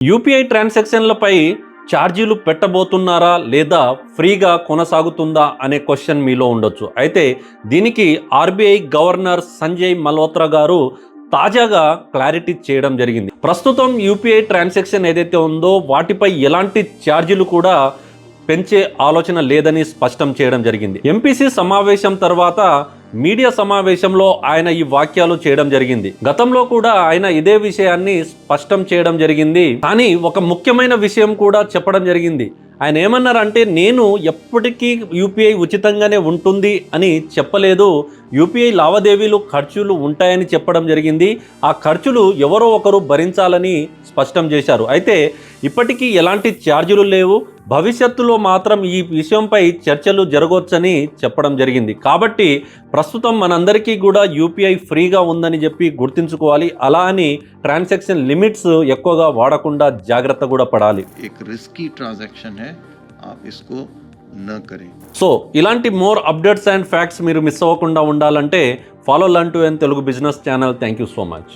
UPI ట్రాన్సాక్షన్లపై ఛార్జీలు పెట్టబోతున్నారా లేదా ఫ్రీగా కొనసాగుతుందా అనే క్వశ్చన్ మీలో ఉండొచ్చు. అయితే దీనికి ఆర్బీఐ గవర్నర్ సంజయ్ మల్హోత్రా గారు తాజాగా క్లారిటీ చేయడం జరిగింది. ప్రస్తుతం యూపీఐ ట్రాన్సాక్షన్ ఏదైతే ఉందో వాటిపై ఎలాంటి ఛార్జీలు కూడా పెంచే ఆలోచన లేదని స్పష్టం చేయడం జరిగింది. ఎంపీసీ సమావేశం తర్వాత మీడియా సమావేశంలో ఆయన ఈ వాక్యాలు చేయడం జరిగింది. గతంలో కూడా ఆయన ఇదే విషయాన్ని స్పష్టం చేయడం జరిగింది. కానీ ఒక ముఖ్యమైన విషయం కూడా చెప్పడం జరిగింది. ఆయన ఏమన్నారంటే, నేను ఎప్పటికీ యూపీఐ ఉచితంగానే ఉంటుంది అని చెప్పలేదు. యూపీఐ లావాదేవీలు ఖర్చులు ఉంటాయని చెప్పడం జరిగింది. ఆ ఖర్చులు ఎవరో ఒకరు భరించాలని స్పష్టం చేశారు. అయితే ఇప్పటికీ ఎలాంటి ఛార్జీలు లేవు, భవిష్యత్తులో మాత్రం ఈ విషయంపై చర్చలు జరగవచ్చని చెప్పడం జరిగింది. కాబట్టి ప్రస్తుతం మనందరికీ కూడా యూపీఐ ఫ్రీగా ఉందని చెప్పి గుర్తుంచుకోవాలి. అలా అని ట్రాన్సాక్షన్ లిమిట్స్ ఎక్కువగా వాడకుండా జాగ్రత్త కూడా పడాలి. రిస్కీ ట్రాన్సాక్షన్ హై, ఆప్ ఇస్కో నా కరేं. సో ఇలాంటి మోర్ అప్డేట్స్ అండ్ ఫ్యాక్ట్స్ మీరు మిస్ అవ్వకుండా ఉండాలంటే follow learn to earn Telugu business channel. Thank you so much.